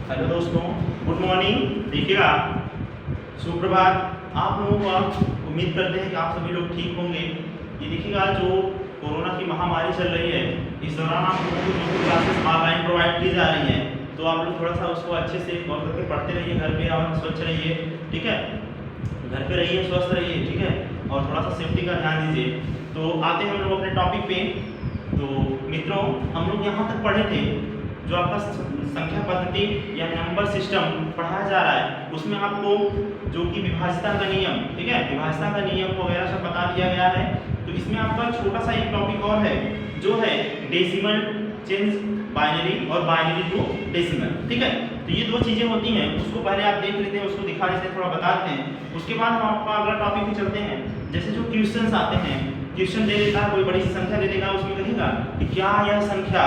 Hello दोस्तों, good morning. देखिएगा, सुप्रभात। आप लोगों को उम्मीद करते हैं कि आप सभी लोग ठीक होंगे। ये देखिएगा, जो कोरोना की महामारी चल रही है, इस दौरान आप लोगों को जो भी क्लासेस ऑनलाइन प्रोवाइड की जा रही हैं, तो आप लोग थोड़ा सा उसको अच्छे से गौर करके पढ़ते रहिए। घर पे और स्वच्छ रहिए, ठीक है। घर पे रहिए, स्वस्थ रहिए, ठीक है, और थोड़ा सा सेफ्टी का ध्यान दीजिए। तो आते हैं हम लोग अपने टॉपिक पे। तो मित्रों, हम लोग यहाँ तक पढ़े थे, जो आपका संख्या पद्धति या नंबर सिस्टम पढ़ाया जा रहा है, उसमें आपको जो कि विभाज्यता का नियम, ठीक है, विभाज्यता का नियम वगैरह सब बता दिया गया है। तो इसमें आपका छोटा सा एक टॉपिक और है, जो है डेसिमल चेंज बाइनरी और बाइनरी टू डेसिमल, ठीक है। तो ये दो चीज़ें होती हैं, उसको पहले आप देख लेते हैं, उसको दिखा देते हैं, थोड़ा बता देते हैं। उसके बाद हम आपका अगला टॉपिक पे चलते हैं। जैसे जो क्वेश्चंस आते हैं, क्वेश्चन दे देता है, कोई बड़ी सी संख्या दे देगा, उसमें कहेगा कि क्या यह संख्या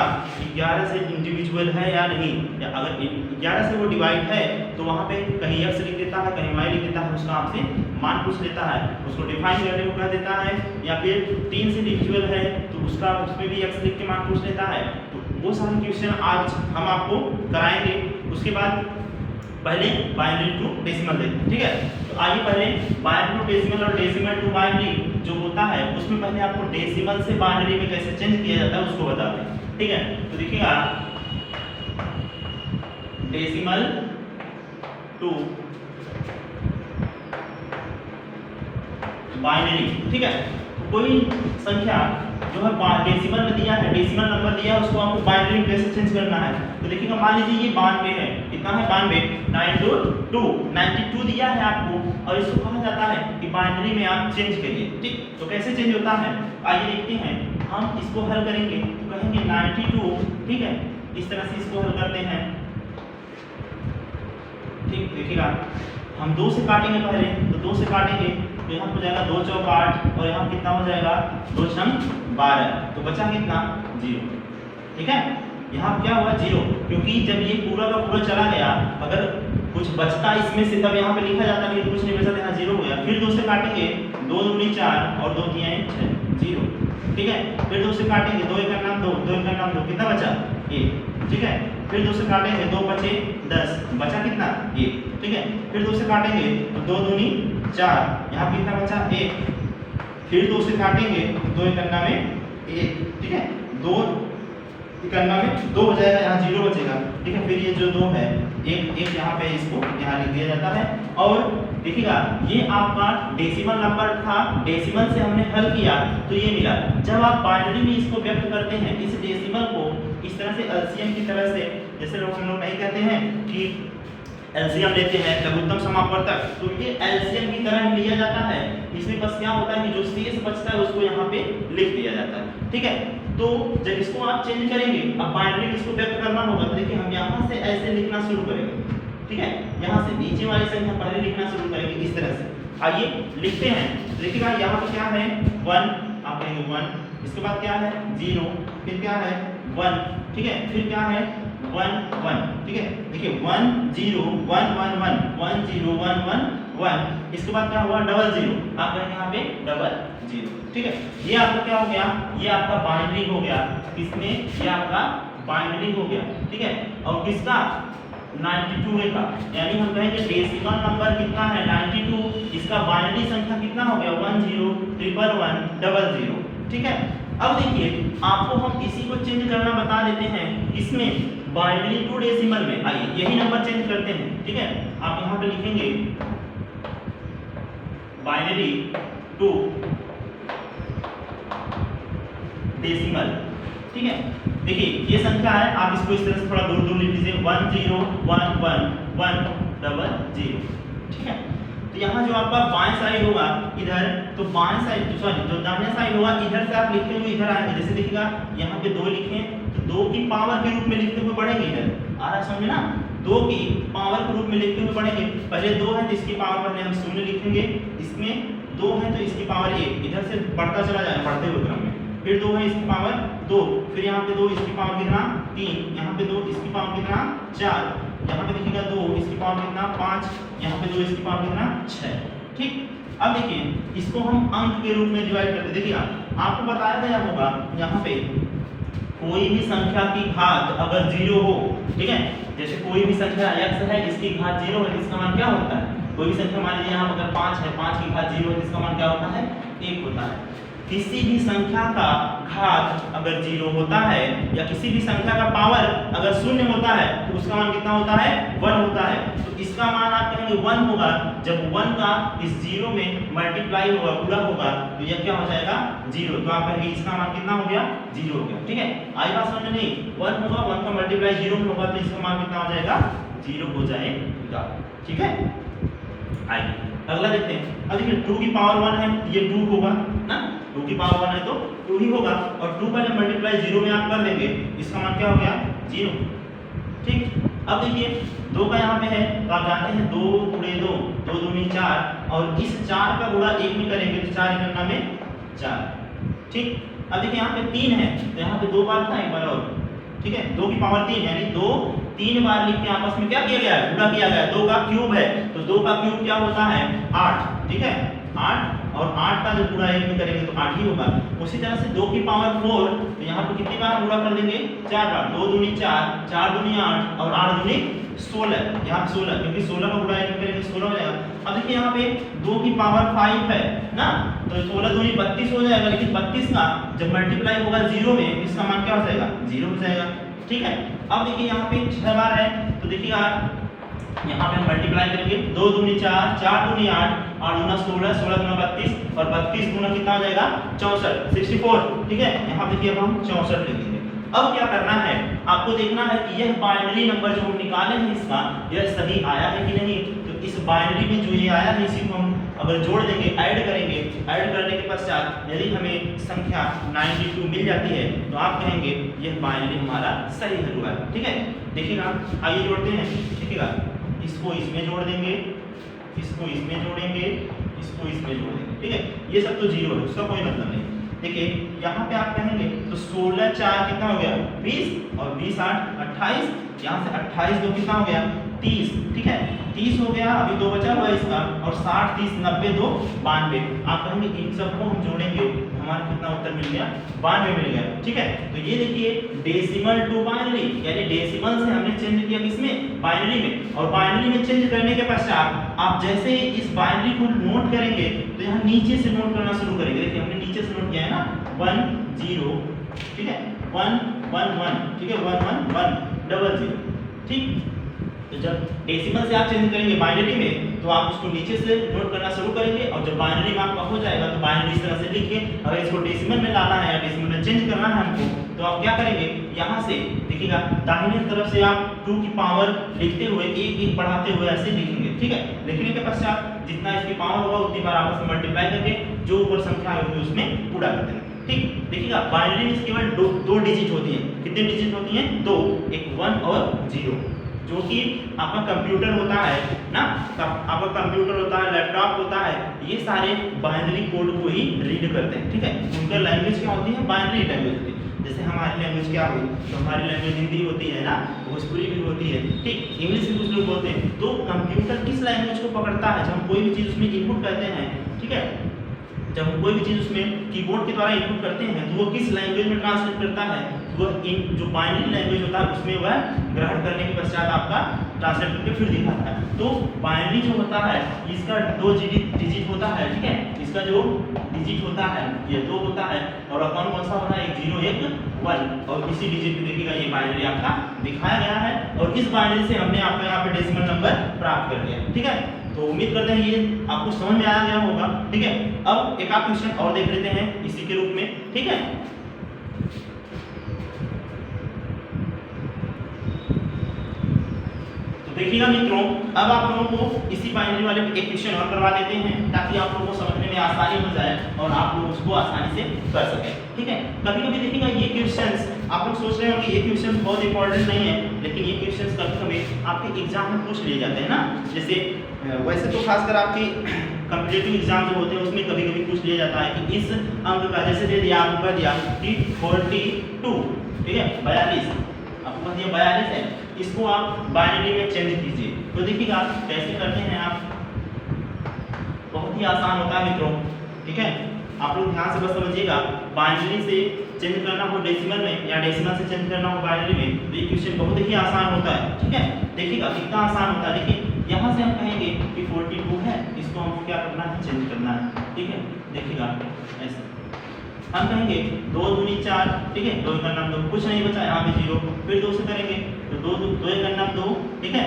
11 से इंडिविजुअल है या नहीं, या अगर 11 से वो डिवाइड है तो वहाँ पे कहीं x लिख देता है, कहीं y लिख देता है, उसका आपसे मान पूछ लेता है, उसको डिफाइन करने को कह देता है। या फिर 3 से डिविजुअल है तो उसका उसमें भी x लिख के मान पूछ लेता है। तो वो सारे क्वेश्चन आज हम आपको कराएंगे। उसके बाद पहले बाइनरी टू डेसिमल देखते हैं, ठीक है। तो आइए पहले बाइनरी टू डेसिमल और डेसिमल टू बाइनरी जो होता है, उसमें पहले आपको डेसिमल से बाइनरी में कैसे चेंज किया जाता है उसको बताते हैं, ठीक है। तो देखिएगा, डेसिमल टू बाइनरी, ठीक है। तो कोई संख्या जो है डेसिमल में दिया है, डेसिमल नंबर दिया है, उसको आपको बाइनरी में कैसे चेंज करना है। तो देखिएगा, मान लीजिए ये 92 है, कितना है 92, 92 दिया है आपको, और इसको कहा जाता है कि बाइनरी में आप चेंज करिए, ठीक। तो कैसे चेंज होता है, आइए देखते हैं। हम इसको हल करेंगे तो कहेंगे 92, ठीक है, इस तरह से इसको हल करते हैं, ठीक। देखिएगा, हम 2 से काटेंगे पहले, तो 2 से काटेंगे तो यहाँ हो जाएगा 2 चौक 8, और यहाँ कितना हो जाएगा 2 छंग 12, तो बचा कितना 0, ठीक है। यहाँ क्या हुआ 0, क्योंकि जब ये पूरा का पूरा चला गया, अगर कुछ बचता इसमें से तब यहाँ पे लिखा जाता, लेकिन कुछ नहीं बचा, यहाँ 0 हो गया। फिर 2 से काटेंगे, 2 दूनी 4 और 2 तियां 6, 0, ठीक है। फिर 2 से काटेंगे, 2 एक का नाम 2, 2 एक का नाम 2, कितना बचा 1, ठीक है। फिर 2 से काटेंगे, 2 बचे 10, बचा कितना 1, ठीक है। फिर 2 से काटेंगे तो 2 दूनी 4, यहाँ कितना बचा 1। फिर 2 से काटेंगे तो 2 एकन्ना में 1, ठीक है, 2 एकन्ना में 2 हो जाएगा, यहाँ 0 बचेगा, ठीक है। फिर ये जो 2 है, एक यहाँ पे इसको यहाँ लिख दिया जाता है। और देखिएगा, ये आपका डेसिमल नंबर था, डेसिमल से हमने हल किया तो ये मिला। जब आप बाइनरी में इसको व्यक्त करते हैं, इस डेसिमल को इस तरह से एलसीएम की तरह से, जैसे हम लोग नहीं कहते हैं कि एलसीएम लेते हैं लघुत्तम समापवर्तक, तो ये एलसीएम की तरह लिया जाता है। इसमें बस क्या होता है कि जो शेष बचता है उसको यहाँ पे लिख दिया जाता है, ठीक है। तो जब इसको आप चेंज करेंगे, अब बाइनरी इसको व्यक्त करना होगा, तो देखिए हम यहाँ से ऐसे लिखना शुरू करेंगे, ठीक है। यहाँ से नीचे वाली संख्या पहले लिखना शुरू करेंगे इस तरह से। आइए लिखते हैं। देखिएगा, यहाँ पे क्या है 1, आप कहेंगे 1, इसके बाद क्या है 0, फिर क्या है 1, ठीक है, फिर क्या है 1 1, ठीक है। देखिए 1 0 1 1 1 1 0 1 1 1, इसके बाद क्या हुआ 00, आप कहेंगे यहाँ पे 00, ठीक है। ये आपका क्या हो गया, ये आपका बाइनरी हो गया, किसमें, ये आपका बाइनरी हो गया, ठीक है। और किसका 92 का, यानी हम कहेंगे डेसिमल नंबर कितना है 92, इसका बाइनरी संख्या कितना हो गया 10 111 00, ठीक है। अब देखिए, आपको हम इसी को चेंज करना बता देते हैं, इसमें बाइनरी टू डेसिमल में। आइए यही नंबर चेंज करते हैं, ठीक है। आप यहाँ पे लिखेंगे बाइनरी टू डेसिमल, ठीक है। देखिए ये संख्या है, आप इसको इस तरह से थोड़ा दूर दूर लिख लीजिए, 1 0 1 1 1 00, ठीक है। तो यहाँ जो आपका बाएं साइड होगा इधर, तो बाएं साइड सॉरी जो दाहिने साइड होगा इधर से आप लिखते हुए इधर आएंगे। जैसे देखिएगा, यहाँ पे 2 लिखें तो 2 की पावर के रूप में लिखते हुए बढ़ेंगे, इधर आ रहा समझे ना, 2 की पावर के रूप में लिखते हुए बढ़ेंगे। पहले 2 है तो इसकी पावर पहले हम 0 लिखेंगे, इसमें 2 है तो इसकी पावर 1, इधर से बढ़ता चला जाएगा बढ़ते हुए क्रम में। फिर 2 है इसकी पावर 2, फिर यहाँ पे 2 इसकी पावर कितना 3, यहाँ पे 2 इसकी पावर कितना 4, यहाँ पे देखिएगा 2 इसकी पावर कितना 5, यहाँ पे 2 इसकी पावर कितना 6, ठीक। अब देखिए इसको हम अंक के रूप में डिवाइड करते, देखिए आपको बताया गया होगा यहाँ पे कोई भी संख्या की घात अगर 0 हो, ठीक है, जैसे कोई भी संख्या x है, इसकी घात 0 है, इसका मान क्या होता है? कोई भी संख्या मान लीजिए यहाँ अगर 5 है, 5 की घात 0 है, इसका मान क्या होता है? 1 होता है। किसी भी संख्या का घात अगर 0 होता है या किसी भी संख्या का पावर अगर 0 होता है तो उसका मान कितना होता है? 1 होता है। तो इसका मान आप कहेंगे 1 होगा। जब 1 का इस 0 में मल्टीप्लाई होगा, गुणा होगा, तो यह क्या हो जाएगा? 0। तो आप कहेंगे इसका मान कितना हो गया? 0 हो गया। ठीक है, आई बात समझ में नहीं? 1 होगा, 1 का मल्टीप्लाई 0 में होगा, तो इसका मान कितना हो जाएगा? 0 हो जाएगा। ठीक है, आइए अगला देखते हैं। अब देखिए 2 की पावर 1 है, ये 2 होगा ना, 2 की पावर 1 है तो 2 ही होगा, और 2 का जब मल्टीप्लाई 0 में आप कर देंगे, इसका मान क्या हो गया? 0। ठीक, अब देखिए 2 का यहाँ पे है, तो आप जानते हैं 2 गुणे 2, 2 दूनी 4, और इस 4 का गुणा 1 में करेंगे तो 4 गुना में 4। ठीक, अब देखिए यहाँ पे 3 है, तो यहाँ पे 2 बार था, एक बार और। ठीक है, 2 की पावर 3 यानी 2 3 बार लिख के आपस में क्या किया गया है? गुणा किया गया है। 2 का क्यूब है, तो 2 का क्यूब क्या होता है? 8। ठीक है, 8, और 8 का जब गुणा 1 में करेंगे तो 8 ही होगा। उसी तरह से 2 की पावर 4, तो यहाँ पर कितनी बार गुणा कर देंगे? 4 बार। 2 दूनी 4, 4 दूनी 8, और 8 दूनी 16। यहाँ 16, क्योंकि 16 का गुणा 1 में करेंगे 16 हो जाएगा। अब देखिए यहाँ पे 2 की पावर 5 है ना, तो 16 दूनी 32 हो जाएगा, लेकिन 32 का जब मल्टीप्लाई होगा 0 में, इसका मान क्या हो जाएगा? 0 हो जाएगा। ठीक है, अब देखिए यहाँ पे 6 बार है, तो देखिएगा यहाँ पे हम मल्टीप्लाई करेंगे, 2 दूनी 4, 4 दूनी 8, 8 दूना 16, 16 दूना 32, और 32 दूना कितना हो जाएगा? 64, 64। ठीक है, यहाँ देखिए अब हम 64 लिखेंगे। अब क्या करना है? आपको देखना है कि यह बाइनरी नंबर जो हम निकाले हैं इसका, यह सही आया है कि नहीं। तो इस बाइनरी में जो ये आया है, इसी को हम अगर जोड़ देंगे, ऐड करेंगे, ऐड करने के पश्चात यदि हमें संख्या 92 मिल जाती है, तो आप कहेंगे यह बाइनरी हमारा सही हल हुआ है। ठीक है, देखिएगा, आइए जोड़ते हैं। देखिएगा, इसको इसमें जोड़ देंगे, इसको इसमें जोड़ेंगे, इसको इसमें जोड़ देंगे। ठीक है, ये सब तो 0 है, उसका कोई मतलब नहीं। देखिए यहाँ पे आप कहेंगे तो 16 4 कितना हो गया? 20, और 20 8 28, यहाँ से 28 2 कितना हो गया? 30। ठीक है, 30 हो गया, अभी 2 बचा हुआ है इसका, और 60 30 90 2 92। आप कहेंगे इन सबको हम जोड़ेंगे, हमारा कितना उत्तर मिल गया? 92 मिल गया। ठीक है, तो ये देखिए डेसिमल टू बाइनरी, यानी डेसिमल से हमने चेंज किया किसमें? बाइनरी में। और बाइनरी में चेंज करने के पश्चात आप जैसे इस बाइनरी को नोट करेंगे, तो यहाँ नीचे से नोट करना शुरू करेंगे। देखिए हमने नीचे से नोट किया है ना, 1 0, ठीक है, 1 1 1, ठीक है, 1 1 1 0 0। ठीक, तो जब डेसिमल से आप चेंज करेंगे बाइनरी में, तो आप उसको नीचे से नोट करना शुरू करेंगे, और जब बाइनरी में आपका हो जाएगा तो बाइनरी इस तरह से लिख के, अगर इसको डेसिमल में लाना है या डेसिमल में चेंज करना है हमको, तो आप क्या करेंगे? यहाँ से देखिएगा, दाहिने तरफ से आप 2 की पावर लिखते हुए एक एक बढ़ाते हुए ऐसे लिखेंगे। ठीक है, लिखने के पश्चात जितना इसकी पावर होगा उतनी बार आपस में मल्टीप्लाई करके जो ऊपर संख्या होगी उसमें पूरा कर देंगे। ठीक, देखिएगा बाइनरी में केवल दो डिजिट होती हैं। कितने डिजिट होती हैं? 2, एक 1 और 0, जो कि आपका कंप्यूटर होता है ना, आपका कंप्यूटर होता है, लैपटॉप होता है, ये सारे बाइनरी कोड को ही रीड करते हैं। ठीक है, उनका लैंग्वेज क्या होती है? बाइनरी लैंग्वेज होती है। जैसे हमारी लैंग्वेज क्या हुई, तो हमारी लैंग्वेज हिंदी होती है ना, भोजपुरी भी होती है, ठीक, इंग्लिश भी कुछ लोग बोलते हैं। तो कंप्यूटर किस लैंग्वेज को पकड़ता है? जब हम कोई भी चीज़ उसमें इनपुट करते हैं, ठीक है, जब हम कोई भी चीज़ उसमें कीबोर्ड के द्वारा इनपुट करते हैं, तो वो किस लैंग्वेज में ट्रांसलेट करता है? वह इन जो बाइनरी लैंग्वेज होता है उसमें वह ग्रहण करने के पश्चात आपका ट्रांसलेट करके फिर दिखाता है। तो बाइनरी जो होता है इसका 2 डिजिट होता है। ठीक है, इसका जो डिजिट होता है ये 2 होता है, और कौन कौन सा होता है? 1 0 1 1, और इसी डिजिट में देखिएगा ये बाइनरी आपका दिखाया गया है, और इस बाइनरी से हमने आपका यहाँ पे डेसिमल नंबर प्राप्त कर लिया। ठीक है, तो उम्मीद करते हैं ये आपको समझ में आ गया होगा। ठीक है, अब एक आप क्वेश्चन और देख लेते हैं इसी के रूप में। ठीक है, देखिएगा मित्रों, अब आप लोगों को इसी बाइनरी वाले एक क्वेश्चन और करवा देते हैं, ताकि आप लोगों को समझने में आसानी हो जाए और आप लोग उसको आसानी से कर सकें। ठीक है, कभी कभी देखिएगा ये क्वेश्चंस आप लोग सोच रहे हो कि ये क्वेश्चंस बहुत इंपॉर्टेंट नहीं है, लेकिन ये क्वेश्चंस कभी कभी आपके एग्जाम में पूछ लिए जाते हैं ना। जैसे वैसे तो खासकर आपके कॉम्पिटिटिव एग्जाम जो होते हैं उसमें कभी कभी पूछ लिया जाता है कि इस अंक का, जैसे दे दिया आपको दिया कि 42, ठीक है, 42, आपको दिया 42 है, इसको आप बाइनरी में चेंज कीजिए। तो देखिएगा कैसे करते हैं आप, बहुत ही आसान होता है मित्रों। ठीक है, आप लोग ध्यान से बस समझिएगा, बाइनरी से चेंज करना हो डेसिमल में या डेसिमल से चेंज करना हो बाइनरी में तो ये क्वेश्चन बहुत ही आसान होता है। ठीक है, देखिएगा कितना आसान होता है। देखिए यहाँ से हम कहेंगे कि 42 है, इसको हमको क्या करना है, चेंज करना है। ठीक है, देखिएगा ऐसे हम कहेंगे 2 दूनी 4, ठीक है, 2 का नाम 2, कुछ नहीं बचा यहाँ पे 0, फिर 2 से करेंगे तो 2 का नाम 2, ठीक है,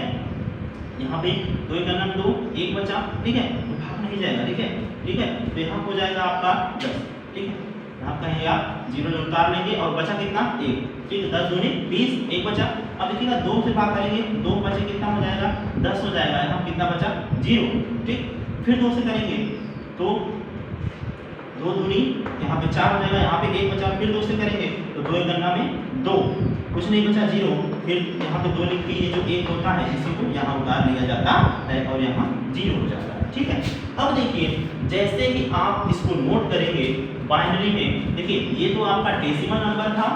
यहाँ पे 2 का नाम 2, 1 बचा, ठीक है, तो भाग नहीं जाएगा। ठीक है, ठीक है, तो यहाँ हो जाएगा आपका 10। ठीक है, यहाँ कहेंगे आप 0 उतार लेंगे और बचा कितना, 1। ठीक है, 10 दूनी 20, 1 बचा। अब देखिएगा 2 से भाग करेंगे, 2 बचे कितना हो जाएगा, 10 हो जाएगा। यहाँ कितना बचा, 0। ठीक, फिर 2 से करेंगे तो 2 दूनी यहाँ पे 4 हो जाएगा, यहाँ पे 1 बचा, फिर 2 से करेंगे तो 2 गणना में 2, कुछ नहीं बचा 0, फिर यहाँ पे 2 लिख के ये जो 1 होता है इसी को यहाँ उतार लिया जाता है और यहाँ 0 हो जाता है। ठीक है, अब देखिए जैसे ही आप इसको नोट करेंगे बाइनरी में, देखिए ये तो आपका डेसिमल नंबर था,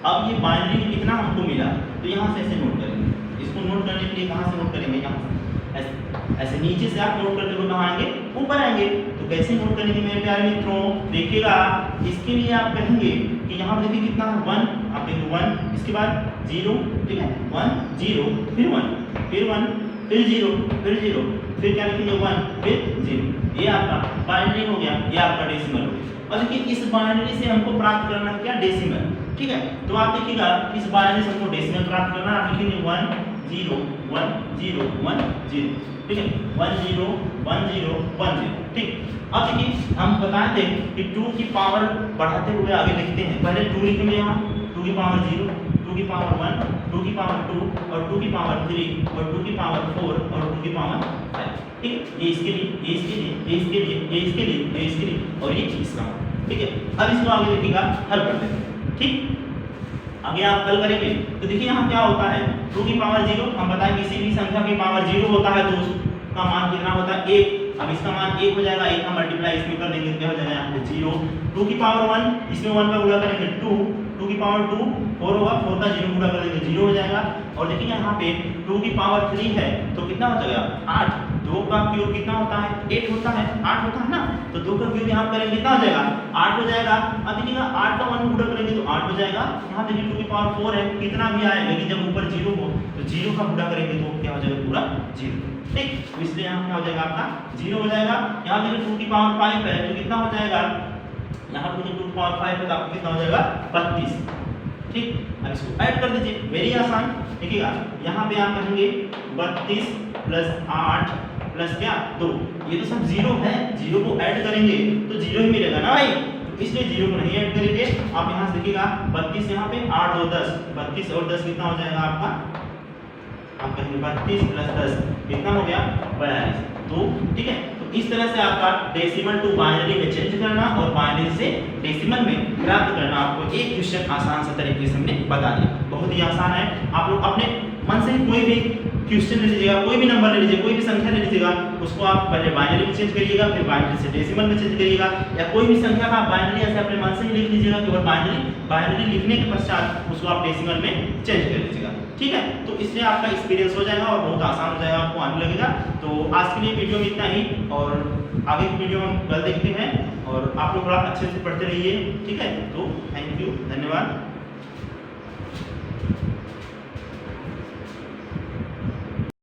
अब ये बाइनरी में कितना हमको मिला, तो यहाँ से ऐसे नोट करेंगे। इसको नोट करने के लिए कहाँ से नोट करेंगे, यहाँ से ऐसे नीचे से आप नोट करते हुए कहाँ आएंगे, ऊपर आएंगे। तो कैसे नोट करेंगे मेरे प्यारे मित्रों, देखिएगा इसके लिए आप कहेंगे कि यहाँ पर देखिए कितना 1, आप कहेंगे 1, इसके बाद 0, ठीक है, 1 0, फिर 1, फिर 1, फिर 0, फिर 0, फिर क्या लिखेंगे 1, फिर 0। ये आपका बाइनरी हो गया, ये आपका डेसिमल हो गया। और देखिए इस बाइनरी से हमको प्राप्त करना है क्या, डेसिमल। ठीक है, तो आप देखिएगा इस बाइनरी से हमको डेसिमल प्राप्त करना है, आप लिखेंगे 1 0 1 0 1 0, ठीक है, 1 0 1 0 1 0। ठीक, अब देखिए हम बताए थे कि 2 की पावर बढ़ाते हुए आगे लिखते हैं। पहले 2 लिखेंगे यहाँ, 2 की पावर 0, 2 की पावर 1, 2 की पावर 2 और 2 की पावर 3 और 2 की पावर 4 और 2 की पावर 5। ठीक है, ये इसके लिए, ये इसके लिए, ये इसके लिए, ये इसके लिए, ये इसके लिए और ये इसका। ठीक है, अब इसको आगे देखिएगा हल करते हैं। ठीक, आगे आप हल करेंगे तो देखिए यहाँ क्या होता है, 2 की पावर 0, हम बताएं किसी भी संख्या की पावर 0 होता है तो उसका मान कितना होता है, 1। अब इसका मान 1 हो जाएगा, 1 का मल्टीप्लाई इसमें कर देंगे, क्या हो जाएगा यहाँ पे 0। 2 की पावर 1, इसमें 1 का गुणा करेंगे 2, 2 की पावर 2 4 होगा, 4 का 0 गुणा करेंगे 0 हो जाएगा। और देखिए यहाँ पे 2 की पावर 3 है तो कितना हो जाएगा 8, 2 का क्यूब कितना होता है, 8 होता है, 8 होता है ना, तो 2 का क्यूब यहाँ करेंगे कितना हो जाएगा, 8 हो जाएगा। अब देखिएगा 8 का 1 गुणा करेंगे तो 8 हो जाएगा। यहाँ देखिए 2 की पावर 4 है, कितना भी आए लेकिन जब ऊपर 0 हो तो 0 का गुणा करेंगे तो क्या हो जाएगा, पूरा 0। ठीक, तो इसलिए यहाँ क्या हो जाएगा आपका 0 हो जाएगा। यहाँ देखिए 2 की पावर 5 है तो कितना हो जाएगा, यहाँ पर 2 की पावर 5 है तो आपको कितना हो जाएगा 32। ठीक, अब इसको ऐड कर दीजिए, वेरी आसान। देखिएगा यहाँ पे आप कहेंगे 32 प्लस 8 प्लस क्या 2, ये तो सब 0 है, 0 को ऐड करेंगे तो 0 ही मिलेगा ना भाई, तो इसलिए 0 को नहीं ऐड करेंगे। आप यहाँ से देखिएगा 32 यहाँ पे 8 और 10, 32 और 10 कितना हो जाएगा आपका, आप कहेंगे 32 प्लस 10 कितना हो गया 42। तो ठीक है, तो इस तरह से आपका डेसिमल टू बाइनरी में चेंज करना और बाइनरी से डेसिमल में प्राप्त करना, आपको एक क्वेश्चन आसान सा तरीके से हमने बता दिया। बहुत ही आसान है, आप लोग अपने मन से कोई भी क्वेश्चन ले लीजिएगा, कोई भी नंबर ले लीजिए, कोई भी संख्या ले लीजिएगा, उसको आप पहले बाइनरी में चेंज करिएगा, फिर बाइनरी से डेसिमल में चेंज करिएगा, या कोई भी संख्या का बाइनरी ऐसे अपने मन से ही लिख लीजिएगा केवल बाइनरी लिखने के पश्चात उसको आप डेसिमल में चेंज कर लीजिएगा। ठीक है, तो इससे आपका एक्सपीरियंस हो जाएगा और बहुत आसान हो जाएगा, आपको आने लगेगा। तो आज के लिए वीडियो में इतना ही, और आगे की वीडियो हम कल देखते हैं, और आप लोग थोड़ा अच्छे से पढ़ते रहिए। ठीक है, तो थैंक यू, धन्यवाद।